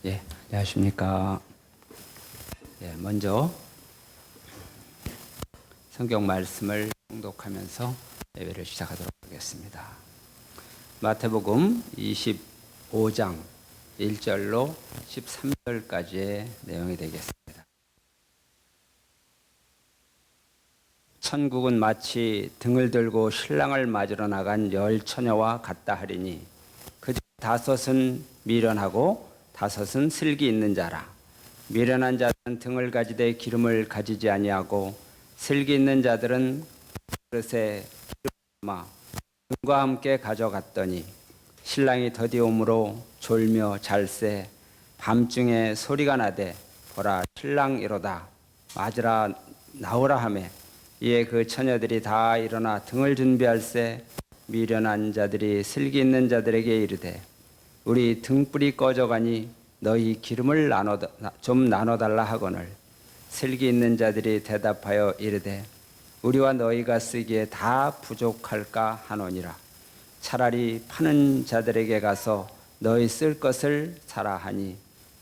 예, 안녕하십니까. 예, 먼저 성경 말씀을 봉독하면서 예배를 시작하도록 하겠습니다. 마태복음 25장 1절로 13절까지의 내용이 되겠습니다. 천국은 마치 등을 들고 신랑을 맞으러 나간 열 처녀와 같다 하리니 그중 다섯은 미련하고 다섯은 슬기 있는 자라. 미련한 자들은 등을 가지되 기름을 가지지 아니하고 슬기 있는 자들은 그릇에 기름을 담아 등과 함께 가져갔더니 신랑이 더디옴으로 졸며 잘새 밤중에 소리가 나되 보라 신랑이로다 맞으라 나오라 하매 이에 그 처녀들이 다 일어나 등을 준비할세 미련한 자들이 슬기 있는 자들에게 이르되 우리 등불이 꺼져가니 너희 기름을 좀 나눠달라 하거늘 슬기 있는 자들이 대답하여 이르되 우리와 너희가 쓰기에 다 부족할까 하노니라. 차라리 파는 자들에게 가서 너희 쓸 것을 사라 하니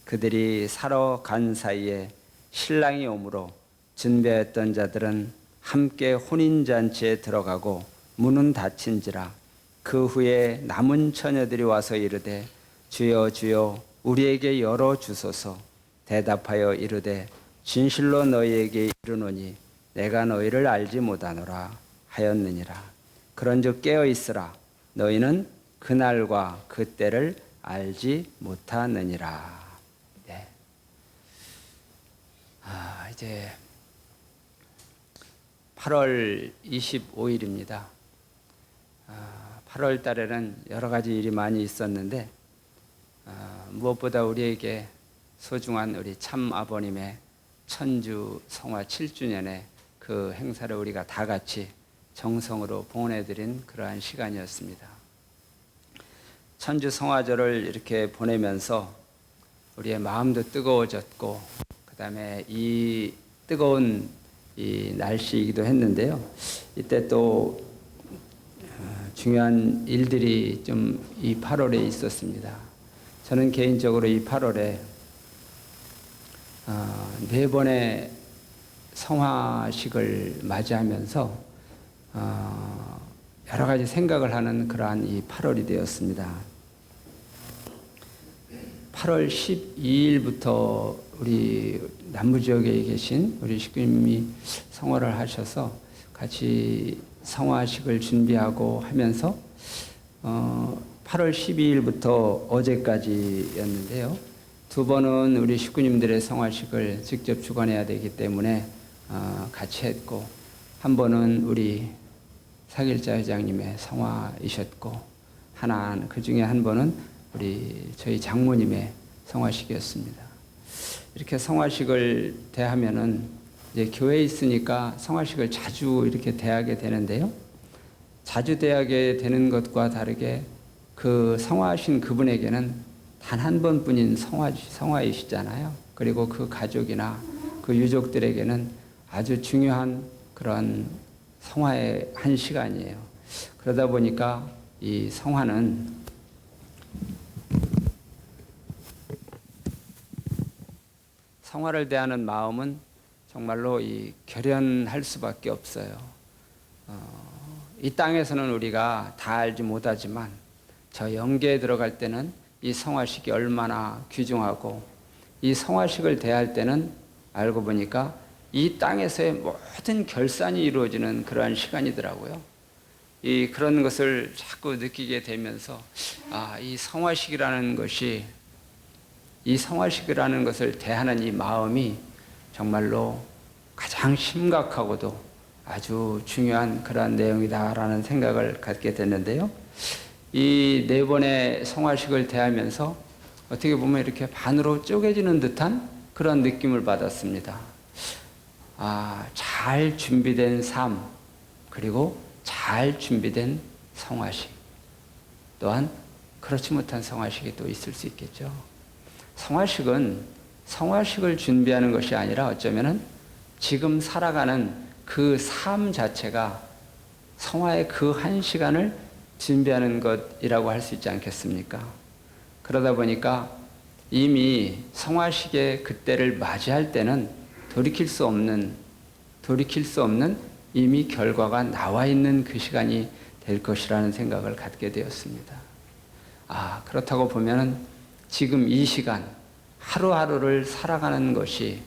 그들이 사러 간 사이에 신랑이 오므로 준비했던 자들은 함께 혼인잔치에 들어가고 문은 닫힌지라. 그 후에 남은 처녀들이 와서 이르되 주여 주여 우리에게 열어 주소서. 대답하여 이르되 진실로 너희에게 이르노니 내가 너희를 알지 못하노라 하였느니라. 그런즉 깨어 있으라. 너희는 그날과 그때를 알지 못하느니라. 네. 이제 8월 25일입니다. 8월 달에는 여러 가지 일이 많이 있었는데 무엇보다 우리에게 소중한 우리 참 아버님의 천주 성화 7주년의 그 행사를 우리가 다 같이 정성으로 봉헌해드린 그러한 시간이었습니다. 천주 성화절을 이렇게 보내면서 우리의 마음도 뜨거워졌고 그 다음에 이 뜨거운 이 날씨이기도 했는데요. 이때 또 중요한 일들이 좀 이 8월에 있었습니다. 저는 개인적으로 이 8월에 네 번의 성화식을 맞이하면서 여러 가지 생각을 하는 그러한 이 8월이 되었습니다. 8월 12일부터 우리 남부지역에 계신 우리 식구님이 성화를 하셔서 같이 성화식을 준비하고 하면서 8월 12일부터 어제까지였는데요. 두 번은 우리 식구님들의 성화식을 직접 주관해야 되기 때문에 같이 했고 한 번은 우리 사길자 회장님의 성화이셨고 그 중에 한 번은 우리 저희 장모님의 성화식이었습니다. 이렇게 성화식을 대하면은 이제 교회에 있으니까 성화식을 자주 이렇게 대하게 되는데요. 자주 대하게 되는 것과 다르게 그 성화하신 그분에게는 단 한 번뿐인 성화이시잖아요. 그리고 그 가족이나 그 유족들에게는 아주 중요한 그런 성화의 한 시간이에요. 그러다 보니까 이 성화를 대하는 마음은 정말로 이 결연할 수밖에 없어요. 이 땅에서는 우리가 다 알지 못하지만 저 영계에 들어갈 때는 이 성화식이 얼마나 귀중하고 이 성화식을 대할 때는 알고 보니까 이 땅에서의 모든 결산이 이루어지는 그러한 시간이더라고요. 그런 것을 자꾸 느끼게 되면서 이 성화식이라는 것을 대하는 이 마음이 정말로 가장 심각하고도 아주 중요한 그런 내용이다라는 생각을 갖게 됐는데요. 이 네 번의 성화식을 대하면서 어떻게 보면 이렇게 반으로 쪼개지는 듯한 그런 느낌을 받았습니다. 잘 준비된 삶, 그리고 잘 준비된 성화식, 또한 그렇지 못한 성화식이 또 있을 수 있겠죠. 성화식을 준비하는 것이 아니라 어쩌면은 지금 살아가는 그 삶 자체가 성화의 그 한 시간을 준비하는 것이라고 할 수 있지 않겠습니까? 그러다 보니까 이미 성화식의 그때를 맞이할 때는 돌이킬 수 없는 이미 결과가 나와 있는 그 시간이 될 것이라는 생각을 갖게 되었습니다. 그렇다고 보면은 지금 이 시간 하루하루를 살아가는 것이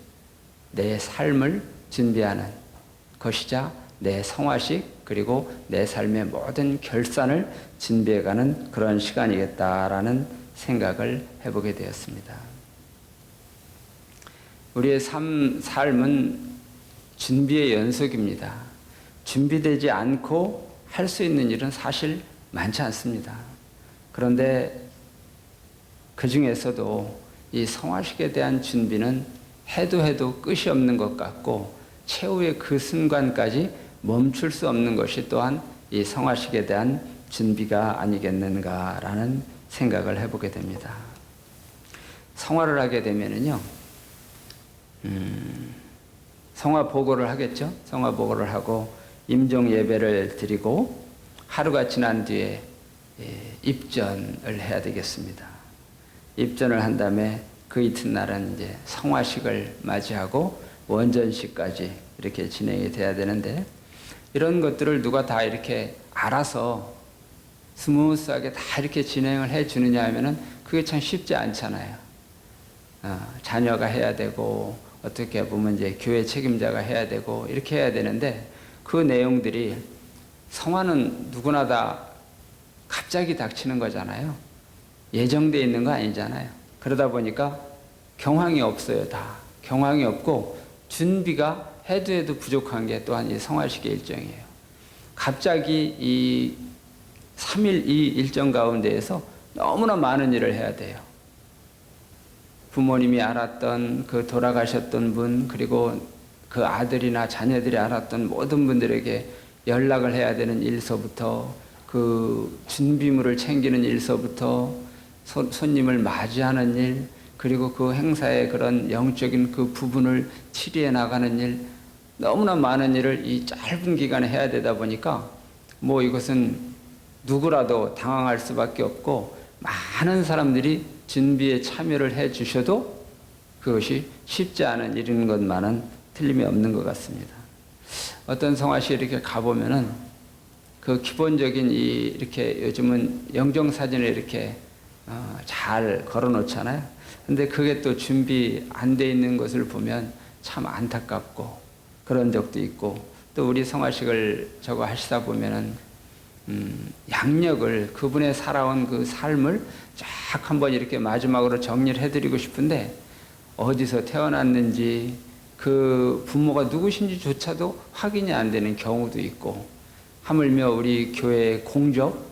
내 삶을 준비하는 것이자 내 성화식 그리고 내 삶의 모든 결산을 준비해가는 그런 시간이겠다라는 생각을 해보게 되었습니다. 우리의 삶은 준비의 연속입니다. 준비되지 않고 할 수 있는 일은 사실 많지 않습니다. 그런데 그 중에서도 이 성화식에 대한 준비는 해도 끝이 없는 것 같고 최후의 그 순간까지 멈출 수 없는 것이 또한 이 성화식에 대한 준비가 아니겠는가라는 생각을 해보게 됩니다. 성화를 하게 되면은요, 성화 보고를 하겠죠. 성화 보고를 하고 임종 예배를 드리고 하루가 지난 뒤에 입전을 해야 되겠습니다. 입전을 한 다음에 그 이튿날은 이제 성화식을 맞이하고 원전식까지 이렇게 진행이 돼야 되는데 이런 것들을 누가 다 이렇게 알아서 스무스하게 다 이렇게 진행을 해 주느냐 하면은 그게 참 쉽지 않잖아요. 자녀가 해야 되고 어떻게 보면 이제 교회 책임자가 해야 되고 이렇게 해야 되는데 그 내용들이 성화는 누구나 다 갑자기 닥치는 거잖아요. 예정되어 있는 거 아니잖아요. 그러다 보니까 경황이 없어요. 다 경황이 없고 준비가 해도 부족한 게 또한 이 성화식의 일정이에요. 갑자기 이 3일 이 일정 가운데에서 너무나 많은 일을 해야 돼요. 부모님이 알았던 그 돌아가셨던 분 그리고 그 아들이나 자녀들이 알았던 모든 분들에게 연락을 해야 되는 일서부터 그 준비물을 챙기는 일서부터 손님을 맞이하는 일 그리고 그 행사의 그런 영적인 그 부분을 치리해 나가는 일 너무나 많은 일을 이 짧은 기간에 해야 되다 보니까 뭐 이것은 누구라도 당황할 수밖에 없고 많은 사람들이 준비에 참여를 해 주셔도 그것이 쉽지 않은 일인 것만은 틀림이 없는 것 같습니다. 어떤 성화시에 이렇게 가보면은 그 기본적인 이렇게 요즘은 영정사진을 이렇게 잘 걸어 놓잖아요. 근데 그게 또 준비 안 돼 있는 것을 보면 참 안타깝고 그런 적도 있고 또 우리 성화식을 저거 하시다 보면은 양력을 그분의 살아온 그 삶을 쫙 한번 이렇게 마지막으로 정리를 해드리고 싶은데 어디서 태어났는지 그 부모가 누구신지조차도 확인이 안 되는 경우도 있고 하물며 우리 교회의 공적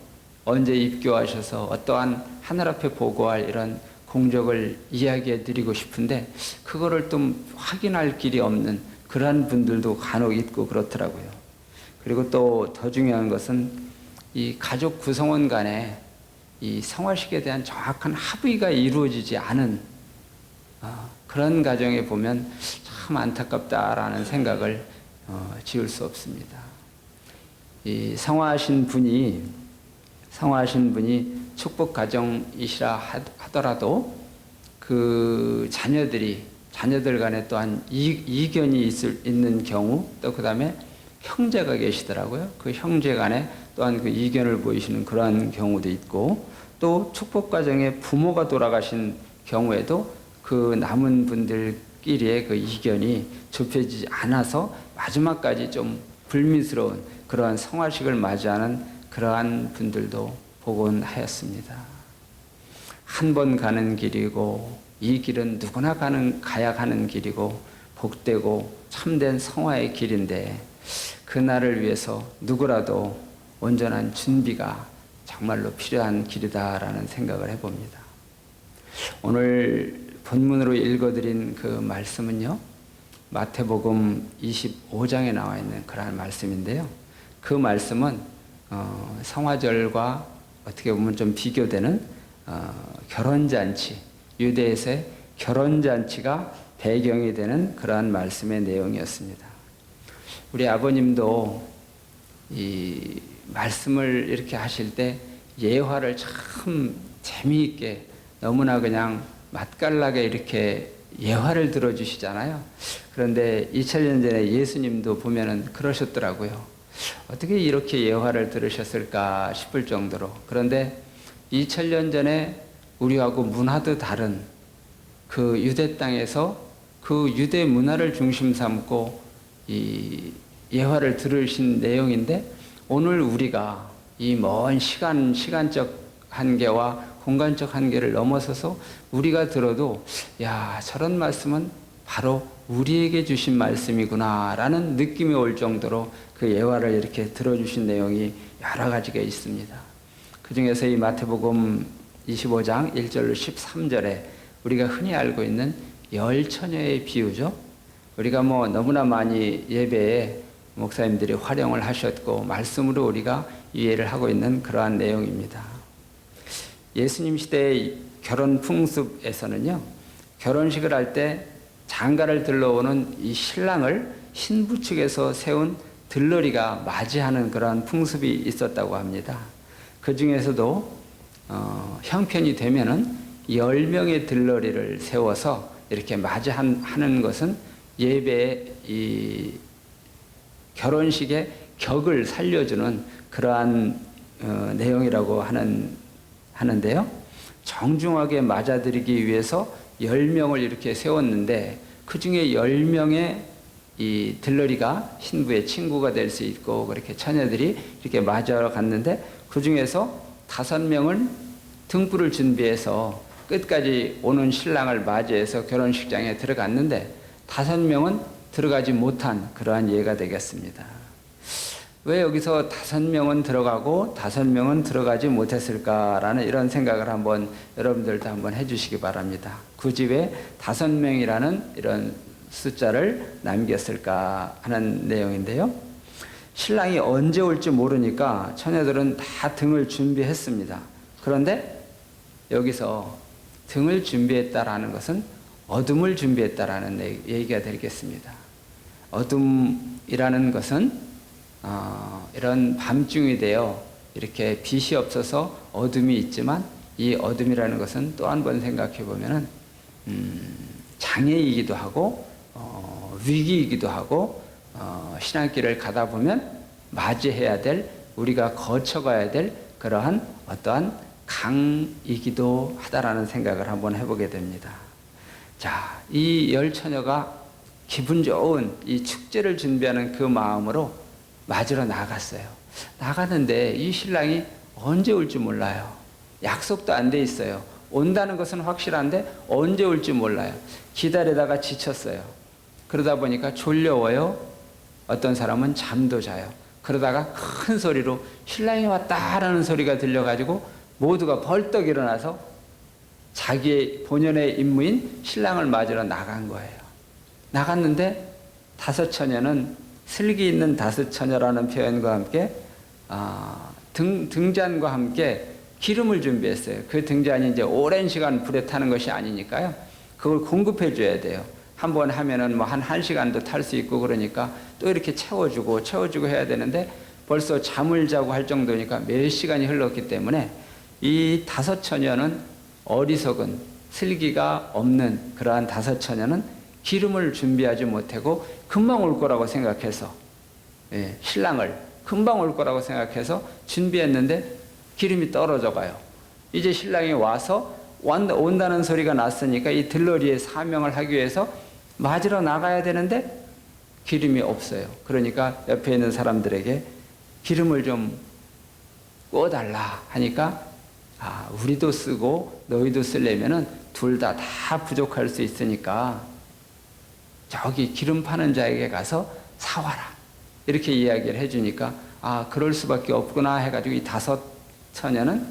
언제 입교하셔서 어떠한 하늘 앞에 보고할 이런 공적을 이야기해 드리고 싶은데 그거를 좀 확인할 길이 없는 그러한 분들도 간혹 있고 그렇더라고요. 그리고 또 더 중요한 것은 이 가족 구성원 간에 이 성화식에 대한 정확한 합의가 이루어지지 않은 그런 가정에 보면 참 안타깝다라는 생각을 지울 수 없습니다. 이 성화하신 분이 축복 가정이시라 하더라도 그 자녀들 간에 또한 이견이 있는 경우 또 그 다음에 형제가 계시더라고요. 그 형제 간에 또한 그 이견을 보이시는 그러한 경우도 있고 또 축복 가정에 부모가 돌아가신 경우에도 그 남은 분들끼리의 그 이견이 좁혀지지 않아서 마지막까지 좀 불미스러운 그러한 성화식을 맞이하는 그러한 분들도 보곤 하였습니다. 한 번 가는 길이고 이 길은 누구나 가야 가는 길이고 복되고 참된 성화의 길인데 그날을 위해서 누구라도 온전한 준비가 정말로 필요한 길이다라는 생각을 해봅니다. 오늘 본문으로 읽어드린 그 말씀은요, 마태복음 25장에 나와 있는 그러한 말씀인데요. 그 말씀은 성화절과 어떻게 보면 좀 비교되는 결혼잔치, 유대에서의 결혼잔치가 배경이 되는 그러한 말씀의 내용이었습니다. 우리 아버님도 이 말씀을 이렇게 하실 때 예화를 참 재미있게 너무나 그냥 맛깔나게 이렇게 예화를 들어주시잖아요. 그런데 2000년 전에 예수님도 보면은 그러셨더라고요. 어떻게 이렇게 예화를 들으셨을까 싶을 정도로. 그런데 2000년 전에 우리하고 문화도 다른 그 유대 땅에서 그 유대 문화를 중심 삼고 이 예화를 들으신 내용인데, 오늘 우리가 이 먼 시간적 한계와 공간적 한계를 넘어서서 우리가 들어도 야, 저런 말씀은 바로 우리에게 주신 말씀이구나 라는 느낌이 올 정도로 그 예화를 이렇게 들어주신 내용이 여러 가지가 있습니다. 그 중에서 이 마태복음 25장 1절로 13절에 우리가 흔히 알고 있는 열 처녀의 비유죠. 우리가 너무나 많이 예배에 목사님들이 활용을 하셨고 말씀으로 우리가 이해를 하고 있는 그러한 내용입니다. 예수님 시대의 결혼 풍습에서는요, 결혼식을 할 때 장가를 들러오는 이 신랑을 신부 측에서 세운 들러리가 맞이하는 그러한 풍습이 있었다고 합니다. 그 중에서도 형편이 되면은 10명의 들러리를 세워서 이렇게 맞이하는 것은 예배의 이 결혼식의 격을 살려주는 그러한 내용이라고 하는데요. 정중하게 맞아들이기 위해서 10명을 이렇게 세웠는데, 그 중에 10명의 이 들러리가 신부의 친구가 될 수 있고, 그렇게 처녀들이 이렇게 맞아러 갔는데, 그 중에서 5명은 등불을 준비해서 끝까지 오는 신랑을 맞이해서 결혼식장에 들어갔는데 5명은 들어가지 못한 그러한 예가 되겠습니다. 왜 여기서 5명은 들어가고 5명은 들어가지 못했을까라는 이런 생각을 한번 여러분들도 한번 해주시기 바랍니다. 굳이 왜 5명이라는 이런 숫자를 남겼을까 하는 내용인데요. 신랑이 언제 올지 모르니까 처녀들은 다 등을 준비했습니다. 그런데 여기서 등을 준비했다라는 것은 어둠을 준비했다라는 얘기가 되겠습니다. 어둠이라는 것은 이런 밤중이 되어 이렇게 빛이 없어서 어둠이 있지만, 이 어둠이라는 것은 또 한 번 생각해 보면은 장애이기도 하고 위기이기도 하고 신앙길을 가다 보면 맞이해야 될, 우리가 거쳐가야 될 그러한 어떠한 강이기도 하다라는 생각을 한번 해보게 됩니다. 자, 이 열 처녀가 기분 좋은 이 축제를 준비하는 그 마음으로 맞으러 나갔어요. 나갔는데 이 신랑이 언제 올지 몰라요. 약속도 안 돼 있어요. 온다는 것은 확실한데 언제 올지 몰라요. 기다리다가 지쳤어요. 그러다 보니까 졸려워요. 어떤 사람은 잠도 자요. 그러다가 큰 소리로 신랑이 왔다라는 소리가 들려가지고 모두가 벌떡 일어나서 자기의 본연의 임무인 신랑을 맞으러 나간 거예요. 나갔는데 5 처녀는 슬기 있는 5 처녀라는 표현과 함께 등잔과 함께 기름을 준비했어요. 그 등잔이 이제 오랜 시간 불에 타는 것이 아니니까요. 그걸 공급해 줘야 돼요. 한 번 하면은 한 1시간도 탈 수 있고, 그러니까 또 이렇게 채워주고 해야 되는데 벌써 잠을 자고 할 정도니까 몇 시간이 흘렀기 때문에 이 5 처녀는 어리석은 슬기가 없는 그러한 5 처녀는 기름을 준비하지 못하고 금방 올 거라고 생각해서, 신랑을 금방 올 거라고 생각해서 준비했는데 기름이 떨어져 가요. 이제 신랑이 와서 온다는 소리가 났으니까 이 들러리의 사명을 하기 위해서 맞으러 나가야 되는데 기름이 없어요. 그러니까 옆에 있는 사람들에게 기름을 좀 꿔달라 하니까, 우리도 쓰고 너희도 쓰려면은 둘 다 부족할 수 있으니까 저기 기름 파는 자에게 가서 사와라, 이렇게 이야기를 해주니까 그럴 수밖에 없구나 해가지고 이 5 처녀는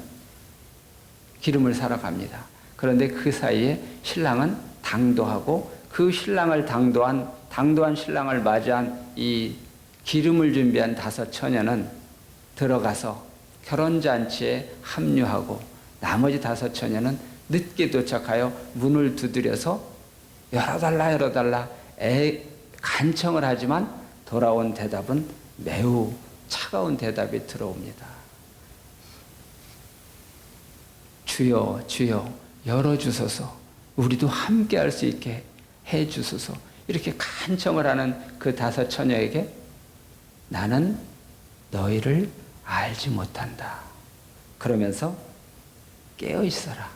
기름을 사러 갑니다. 그런데 그 사이에 신랑은 당도하고, 그 신랑을 당도한 신랑을 맞이한 이 기름을 준비한 5 처녀는 들어가서 결혼잔치에 합류하고, 나머지 5 처녀는 늦게 도착하여 문을 두드려서 열어달라 간청을 하지만 돌아온 대답은 매우 차가운 대답이 들어옵니다. 주여, 주여, 열어주소서. 우리도 함께 할 수 있게 해 주소서. 이렇게 간청을 하는 그 5 처녀에게 나는 너희를 알지 못한다. 그러면서 깨어 있어라.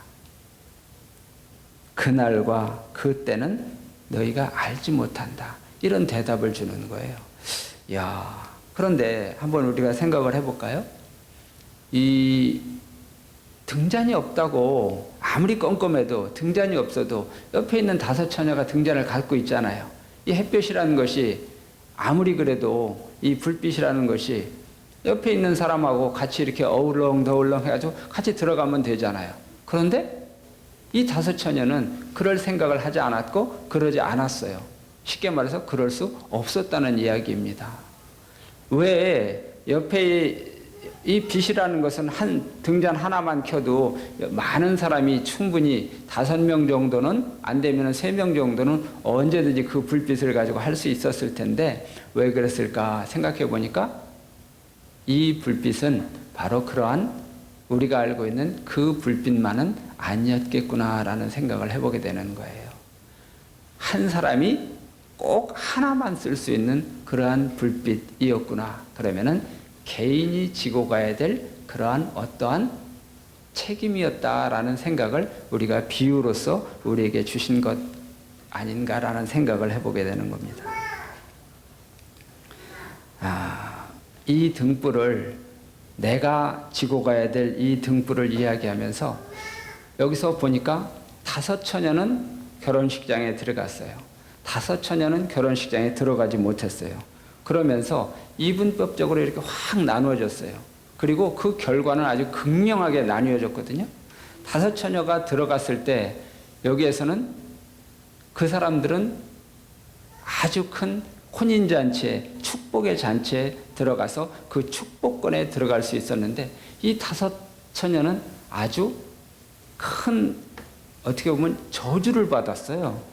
그날과 그때는 너희가 알지 못한다. 이런 대답을 주는 거예요. 야, 그런데 한번 우리가 생각을 해볼까요? 이 등잔이 없다고 아무리 껌껌해도 등잔이 없어도 옆에 있는 5 처녀가 등잔을 갖고 있잖아요. 이 햇볕이라는 것이 아무리 그래도 이 불빛이라는 것이 옆에 있는 사람하고 같이 이렇게 어울렁더울렁 해가지고 같이 들어가면 되잖아요. 그런데 이 5 처녀는 그럴 생각을 하지 않았고 그러지 않았어요. 쉽게 말해서 그럴 수 없었다는 이야기입니다. 왜 옆에 이 빛이라는 것은 한 등잔 하나만 켜도 많은 사람이 충분히 5명 정도는 안 되면 3명 정도는 언제든지 그 불빛을 가지고 할 수 있었을 텐데 왜 그랬을까 생각해 보니까 이 불빛은 바로 그러한 우리가 알고 있는 그 불빛만은 아니었겠구나라는 생각을 해보게 되는 거예요. 한 사람이 꼭 하나만 쓸 수 있는 그러한 불빛이었구나. 그러면은 개인이 지고 가야 될 그러한 어떠한 책임이었다라는 생각을 우리가 비유로서 우리에게 주신 것 아닌가라는 생각을 해보게 되는 겁니다. 이 등불을 내가 지고 가야 될 이 등불을 이야기하면서 여기서 보니까 5 처녀는 결혼식장에 들어갔어요. 5 처녀는 결혼식장에 들어가지 못했어요. 그러면서 이분법적으로 이렇게 확 나누어졌어요. 그리고 그 결과는 아주 극명하게 나뉘어졌거든요. 5 처녀가 들어갔을 때 여기에서는 그 사람들은 아주 큰 혼인잔치에 축복의 잔치에 들어가서 그 축복권에 들어갈 수 있었는데 이 5 처녀는 아주 큰 어떻게 보면 저주를 받았어요.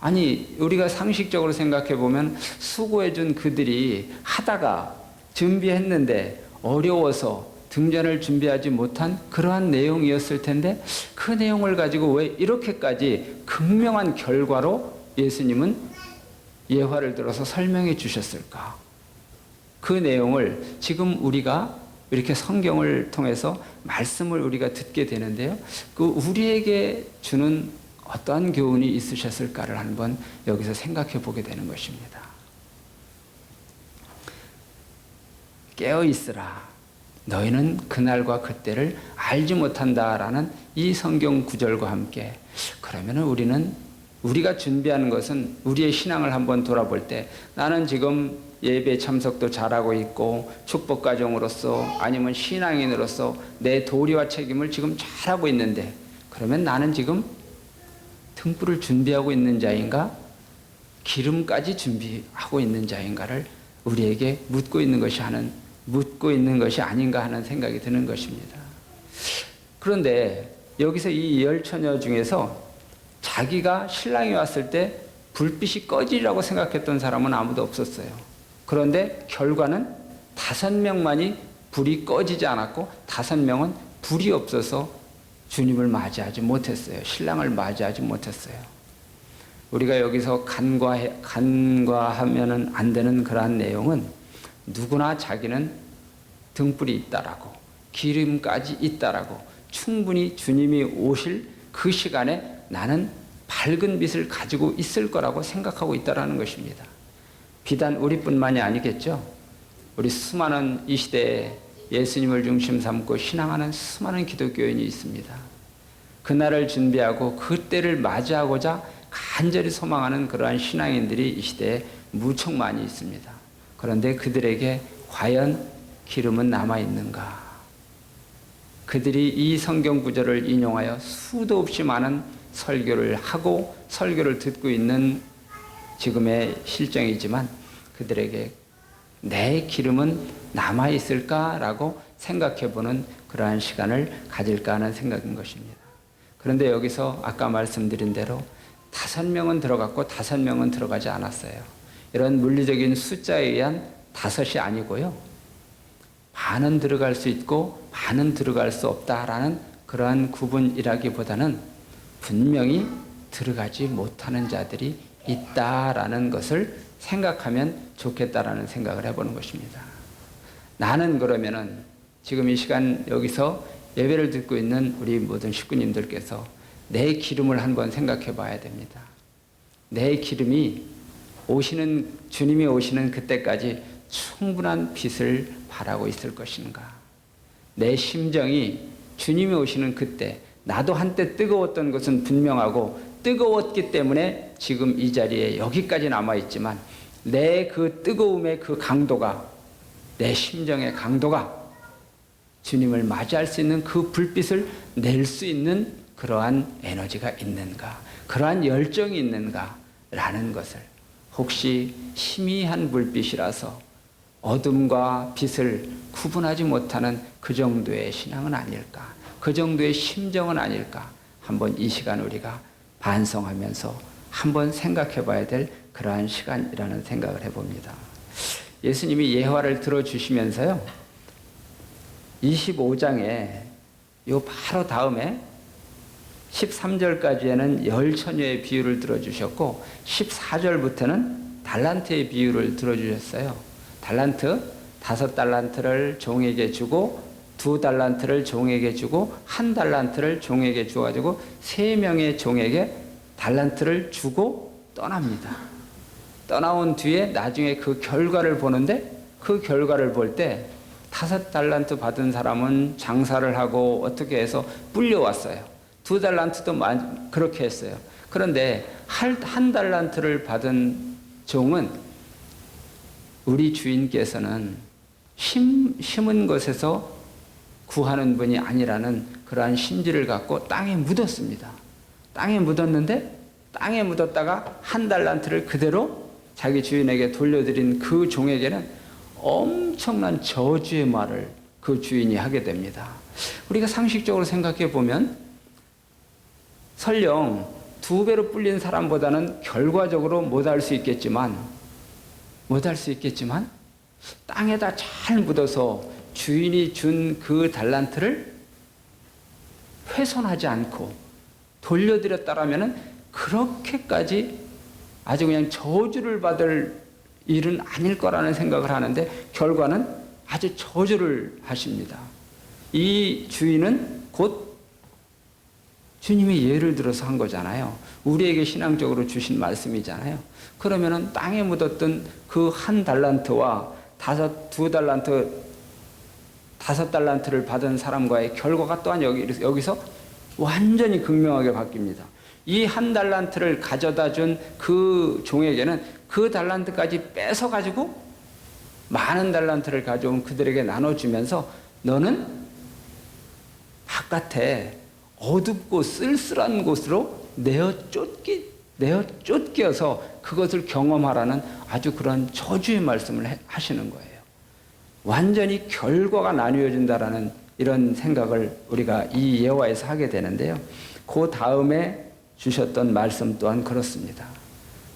아니 우리가 상식적으로 생각해 보면 수고해 준 그들이 하다가 준비했는데 어려워서 등잔을 준비하지 못한 그러한 내용이었을 텐데 그 내용을 가지고 왜 이렇게까지 극명한 결과로 예수님은 예화를 들어서 설명해 주셨을까? 그 내용을 지금 우리가 이렇게 성경을 통해서 말씀을 우리가 듣게 되는데요. 그 우리에게 주는 어떠한 교훈이 있으셨을까를 한번 여기서 생각해 보게 되는 것입니다. 깨어 있으라. 너희는 그날과 그때를 알지 못한다라는 이 성경 구절과 함께 그러면은 우리가 준비하는 것은 우리의 신앙을 한번 돌아볼 때 나는 지금 예배 참석도 잘하고 있고 축복 가정으로서 아니면 신앙인으로서 내 도리와 책임을 지금 잘하고 있는데 그러면 나는 지금 등불을 준비하고 있는 자인가? 기름까지 준비하고 있는 자인가를 우리에게 묻고 있는 것이 아닌가 하는 생각이 드는 것입니다. 그런데 여기서 이 10 처녀 중에서 자기가 신랑이 왔을 때 불빛이 꺼지라고 생각했던 사람은 아무도 없었어요. 그런데 결과는 5명만이 불이 꺼지지 않았고 5명은 불이 없어서 주님을 맞이하지 못했어요. 신랑을 맞이하지 못했어요. 우리가 여기서 간과하면 안 되는 그러한 내용은 누구나 자기는 등불이 있다라고 기름까지 있다라고 충분히 주님이 오실 그 시간에 나는 밝은 빛을 가지고 있을 거라고 생각하고 있다라는 것입니다. 비단 우리뿐만이 아니겠죠. 우리 수많은 이 시대에 예수님을 중심 삼고 신앙하는 수많은 기독교인이 있습니다. 그날을 준비하고 그때를 맞이하고자 간절히 소망하는 그러한 신앙인들이 이 시대에 무척 많이 있습니다. 그런데 그들에게 과연 기름은 남아있는가? 그들이 이 성경 구절을 인용하여 수도 없이 많은 설교를 하고 설교를 듣고 있는 지금의 실정이지만 그들에게 내 기름은 남아있을까라고 생각해보는 그러한 시간을 가질까 하는 생각인 것입니다. 그런데 여기서 아까 말씀드린 대로 5명은 들어갔고 5명은 들어가지 않았어요. 이런 물리적인 숫자에 의한 5이 아니고요. 반은 들어갈 수 있고 반은 들어갈 수 없다라는 그러한 구분이라기보다는 분명히 들어가지 못하는 자들이 있다라는 것을 생각하면 좋겠다라는 생각을 해보는 것입니다. 나는 그러면은 지금 이 시간 여기서 예배를 듣고 있는 우리 모든 식구님들께서 내 기름을 한번 생각해 봐야 됩니다. 내 기름이 주님이 오시는 그때까지 충분한 빛을 발하고 있을 것인가? 내 심정이 주님이 오시는 그때, 나도 한때 뜨거웠던 것은 분명하고 뜨거웠기 때문에 지금 이 자리에 여기까지 남아있지만 내 그 뜨거움의 그 강도가, 내 심정의 강도가 주님을 맞이할 수 있는 그 불빛을 낼 수 있는 그러한 에너지가 있는가, 그러한 열정이 있는가 라는 것을, 혹시 희미한 불빛이라서 어둠과 빛을 구분하지 못하는 그 정도의 신앙은 아닐까, 그 정도의 심정은 아닐까, 한번 이 시간 우리가 반성하면서 한번 생각해 봐야 될 그러한 시간이라는 생각을 해봅니다. 예수님이 예화를 들어주시면서요, 25장에 요 바로 다음에 13절까지에는 열처녀의 비유를 들어주셨고 14절부터는 달란트의 비유를 들어주셨어요. 달란트, 5달란트를 종에게 주고 2달란트를 종에게 주고 1달란트를 종에게 주어가지고 3명의 종에게 달란트를 주고 떠납니다. 떠나온 뒤에 나중에 그 결과를 보는데, 그 결과를 볼 때 5달란트 받은 사람은 장사를 하고 어떻게 해서 불려왔어요. 2달란트도 그렇게 했어요. 그런데 1달란트를 받은 종은 우리 주인께서는 심은 것에서 구하는 분이 아니라는 그러한 심지를 갖고 땅에 묻었습니다. 땅에 묻었는데, 땅에 묻었다가 1달란트를 그대로 자기 주인에게 돌려드린 그 종에게는 엄청난 저주의 말을 그 주인이 하게 됩니다. 우리가 상식적으로 생각해 보면 설령 2배로 불린 사람보다는 결과적으로 못할 수 있겠지만 땅에다 잘 묻어서 주인이 준 그 달란트를 훼손하지 않고 돌려드렸다라면 그렇게까지 아주 그냥 저주를 받을 일은 아닐 거라는 생각을 하는데, 결과는 아주 저주를 하십니다. 이 주인은 곧 주님이 예를 들어서 한 거잖아요. 우리에게 신앙적으로 주신 말씀이잖아요. 그러면은 땅에 묻었던 그 1달란트와 5달란트를 받은 사람과의 결과가 또한 여기서 완전히 극명하게 바뀝니다. 이 1달란트를 가져다 준 그 종에게는 그 달란트까지 뺏어가지고 많은 달란트를 가져온 그들에게 나눠주면서 너는 바깥에 어둡고 쓸쓸한 곳으로 내어 쫓겨서 그것을 경험하라는 아주 그런 저주의 말씀을 하시는 거예요. 완전히 결과가 나뉘어진다라는 이런 생각을 우리가 이 예화에서 하게 되는데요. 그 다음에 주셨던 말씀 또한 그렇습니다.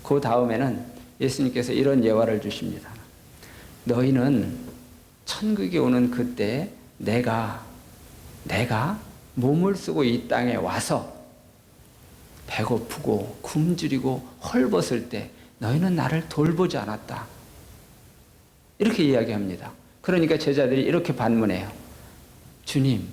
그 다음에는 예수님께서 이런 예화를 주십니다. 너희는 천국에 오는 그때 내가 몸을 쓰고 이 땅에 와서 배고프고 굶주리고 헐벗을 때 너희는 나를 돌보지 않았다. 이렇게 이야기합니다. 그러니까 제자들이 이렇게 반문해요. 주님,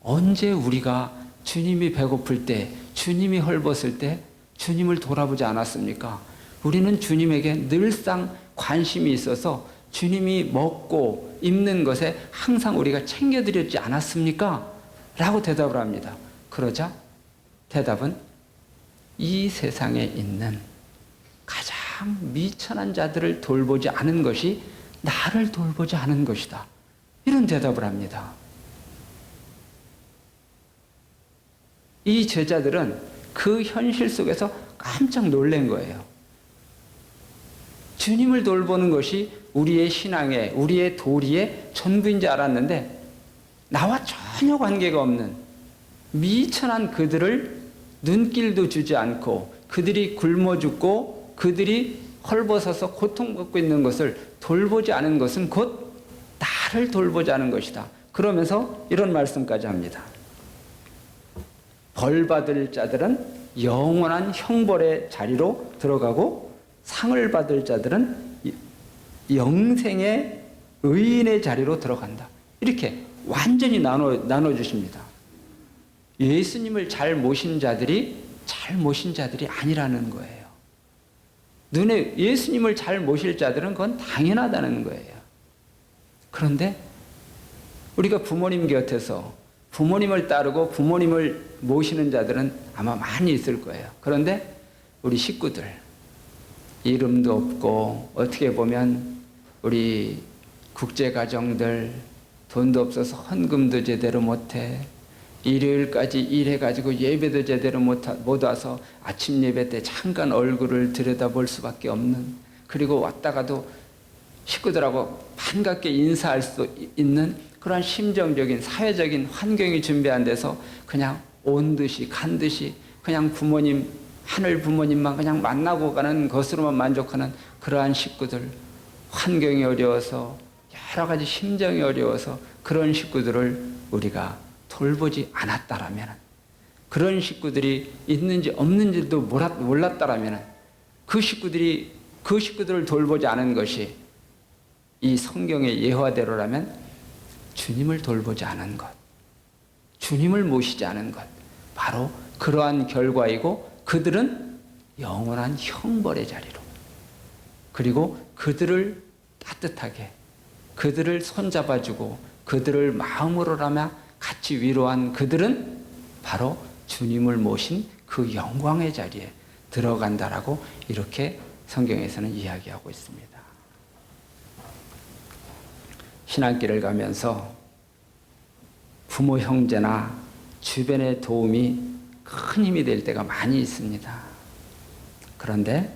언제 우리가 주님이 배고플 때, 주님이 헐벗을 때 주님을 돌아보지 않았습니까? 우리는 주님에게 늘상 관심이 있어서 주님이 먹고 입는 것에 항상 우리가 챙겨드렸지 않았습니까? 라고 대답을 합니다. 그러자 대답은 이 세상에 있는 가장 미천한 자들을 돌보지 않은 것이 나를 돌보지 않은 것이다. 이런 대답을 합니다. 이 제자들은 그 현실 속에서 깜짝 놀란 거예요. 주님을 돌보는 것이 우리의 신앙의, 우리의 도리의 전부인 줄 알았는데 나와 전혀 관계가 없는 미천한 그들을 눈길도 주지 않고 그들이 굶어 죽고 그들이 헐벗어서 고통받고 있는 것을 돌보지 않은 것은 곧 나를 돌보지 않은 것이다. 그러면서 이런 말씀까지 합니다. 벌 받을 자들은 영원한 형벌의 자리로 들어가고, 상을 받을 자들은 영생의 의인의 자리로 들어간다. 이렇게 완전히 나눠주십니다. 예수님을 잘 모신 자들이 잘 모신 자들이 아니라는 거예요. 눈에 예수님을 잘 모실 자들은 그건 당연하다는 거예요. 그런데 우리가 부모님 곁에서 부모님을 따르고 부모님을 모시는 자들은 아마 많이 있을 거예요. 그런데 우리 식구들, 이름도 없고, 어떻게 보면 우리 국제가정들, 돈도 없어서 헌금도 제대로 못해, 일요일까지 일해가지고 예배도 제대로 못 와서 아침 예배 때 잠깐 얼굴을 들여다볼 수밖에 없는, 그리고 왔다가도 식구들하고 반갑게 인사할 수 있는 그러한 심정적인 사회적인 환경이 준비 안 돼서 그냥 온 듯이 간 듯이 그냥 부모님, 하늘 부모님만 그냥 만나고 가는 것으로만 만족하는 그러한 식구들, 환경이 어려워서 여러 가지 심정이 어려워서 그런 식구들을 우리가 돌보지 않았다라면, 그런 식구들이 있는지 없는지도 몰랐다라면, 그 식구들을 돌보지 않은 것이 이 성경의 예화대로라면 주님을 돌보지 않은 것, 주님을 모시지 않은 것, 바로 그러한 결과이고, 그들은 영원한 형벌의 자리로, 그리고 그들을 따뜻하게, 그들을 손잡아주고 그들을 마음으로라면 같이 위로한 그들은 바로 주님을 모신 그 영광의 자리에 들어간다라고 이렇게 성경에서는 이야기하고 있습니다. 신앙길을 가면서 부모 형제나 주변의 도움이 큰 힘이 될 때가 많이 있습니다. 그런데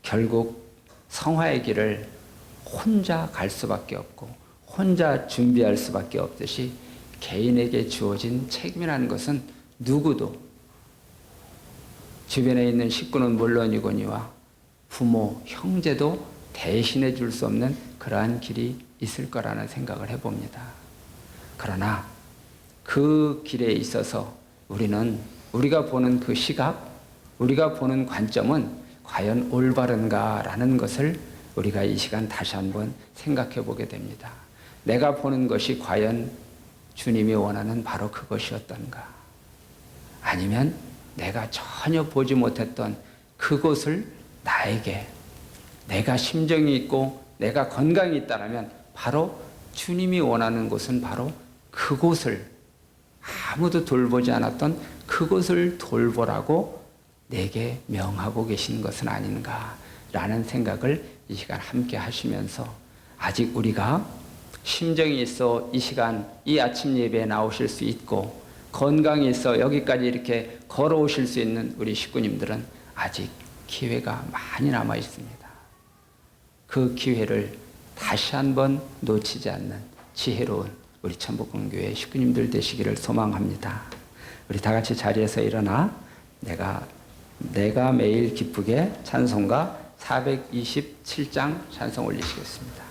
결국 성화의 길을 혼자 갈 수밖에 없고 혼자 준비할 수밖에 없듯이 개인에게 주어진 책임이라는 것은 누구도, 주변에 있는 식구는 물론이거니와 부모, 형제도 대신해 줄 수 없는 그러한 길이 있을 거라는 생각을 해봅니다. 그러나 그 길에 있어서 우리가 보는 그 시각, 우리가 보는 관점은 과연 올바른가라는 것을 우리가 이 시간 다시 한번 생각해 보게 됩니다. 내가 보는 것이 과연 주님이 원하는 바로 그것이었던가? 아니면 내가 전혀 보지 못했던 그곳을 나에게, 내가 심정이 있고 내가 건강이 있다면 바로 주님이 원하는 곳은 바로 그곳을, 아무도 돌보지 않았던 그곳을 돌보라고 내게 명하고 계신 것은 아닌가라는 생각을 이 시간 함께 하시면서, 아직 우리가 심정이 있어 이 시간 이 아침 예배에 나오실 수 있고 건강이 있어 여기까지 이렇게 걸어오실 수 있는 우리 식구님들은 아직 기회가 많이 남아 있습니다. 그 기회를 다시 한번 놓치지 않는 지혜로운 우리 천복궁교회 식구님들 되시기를 소망합니다. 우리 다 같이 자리에서 일어나 내가 매일 기쁘게 찬송가 427장 찬송 올리시겠습니다.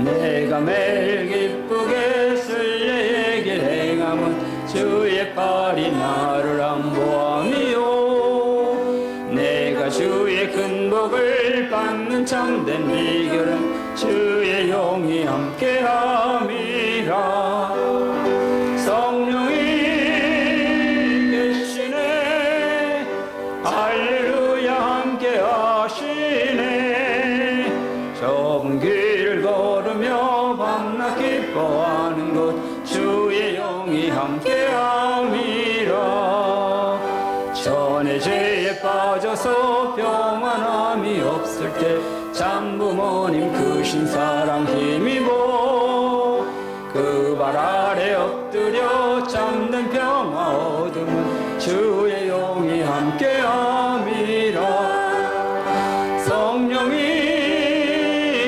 내가 매일 기쁘게 쓸 얘기 행함은 주의 팔이 나를 안보함이요, 내가 주의 큰 복을 받는 참된 비결은 주의 영이 함께함이라. 성령이 계시네, 할렐루야 함께하시네. 좁은 길을 걸으며 밤낮 기뻐하는 곳 주의 영이 함께함이라. 전에 죄에 빠져서 평안함이 없을 때 참부모님 크신 사랑 힘입어 그 발 아래 엎드려 잠든 평화 얻음은 주의 영이 함께함이라. 성령이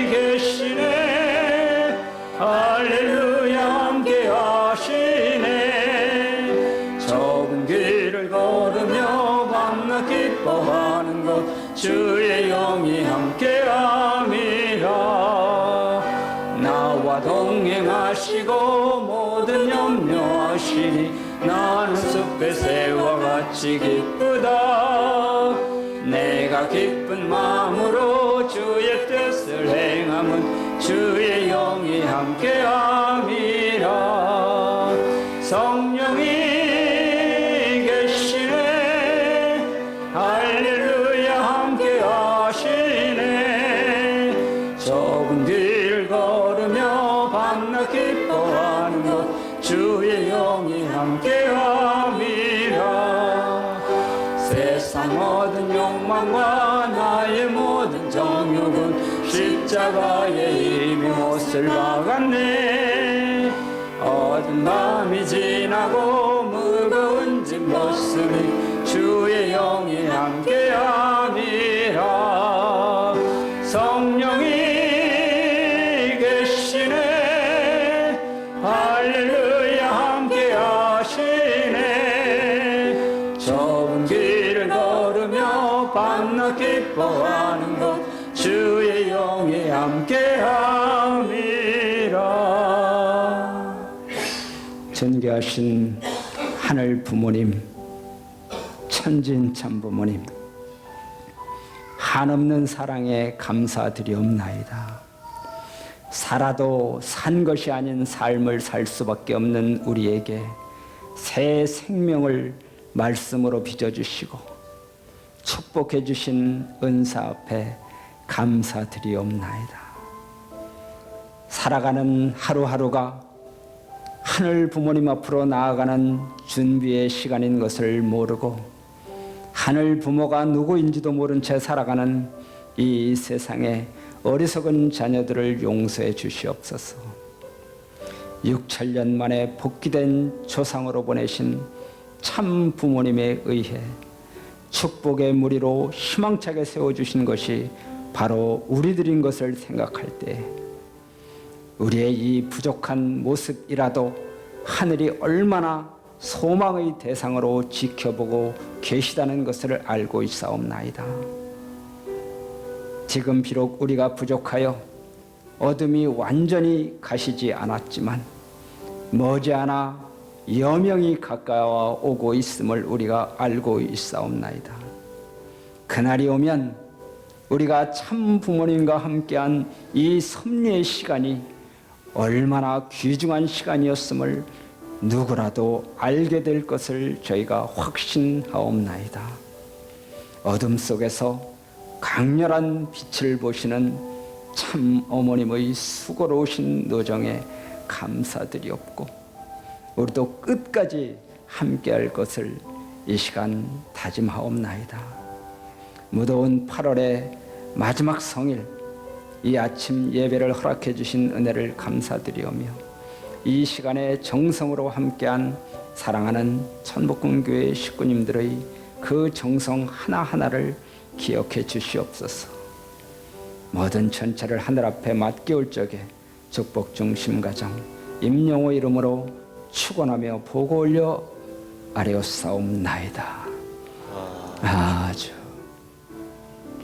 계시네, 할렐루야 함께하시네. 좁은 길을 걸으며 밤낮 기뻐하는 곳 함께함이라. 나와 동행하시고 모든 염려하시니 나는 숲의 새와 같이 기쁘다. 내가 기쁜 마음으로 주의 뜻을 행함은 주의 영이 함께함이라. 성령이 계시네. 할렐루야 함께하시네. 좁은 길 걸으며 밤낮 기뻐하는 것 주의 영이 함께함이라. 세상 모든 욕망과 나의 모든 정욕은 십자가에 이미 못을 박았네. 어두운 밤이 지나고 무거운 짐 벗으니 주의 영이 함께함이라. 성령이 계시네. 할렐루야 함께하시네. 좁은 길을 걸으며 밤낮 기뻐하는 것 주의 영이 함께함이라. 존귀하신 하늘 부모님, 천진 참부모님, 한없는 사랑에 감사드리옵나이다. 살아도 산 것이 아닌 삶을 살 수밖에 없는 우리에게 새 생명을 말씀으로 빚어주시고 축복해 주신 은사 앞에 감사드리옵나이다. 살아가는 하루하루가 하늘 부모님 앞으로 나아가는 준비의 시간인 것을 모르고 하늘 부모가 누구인지도 모른 채 살아가는 이 세상에 어리석은 자녀들을 용서해 주시옵소서. 6천년 만에 복귀된 조상으로 보내신 참 부모님에 의해 축복의 무리로 희망차게 세워주신 것이 바로 우리들인 것을 생각할 때 우리의 이 부족한 모습이라도 하늘이 얼마나 소망의 대상으로 지켜보고 계시다는 것을 알고 있사옵나이다. 지금 비록 우리가 부족하여 어둠이 완전히 가시지 않았지만 머지않아 여명이 가까워 오고 있음을 우리가 알고 있사옵나이다. 그날이 오면 우리가 참 부모님과 함께한 이 섭리의 시간이 얼마나 귀중한 시간이었음을 누구라도 알게 될 것을 저희가 확신하옵나이다. 어둠 속에서 강렬한 빛을 보시는 참 어머님의 수고로우신 노정에 감사드리옵고 우리도 끝까지 함께할 것을 이 시간 다짐하옵나이다. 무더운 8월의 마지막 성일 이 아침 예배를 허락해 주신 은혜를 감사드리오며 이 시간에 정성으로 함께한 사랑하는 천복궁교회 식구님들의 그 정성 하나하나를 기억해 주시옵소서. 모든 전체를 하늘 앞에 맡겨올 적에 축복중심가정 임영호 이름으로 축원하며 보고 올려 아뢰옵사옵나이다.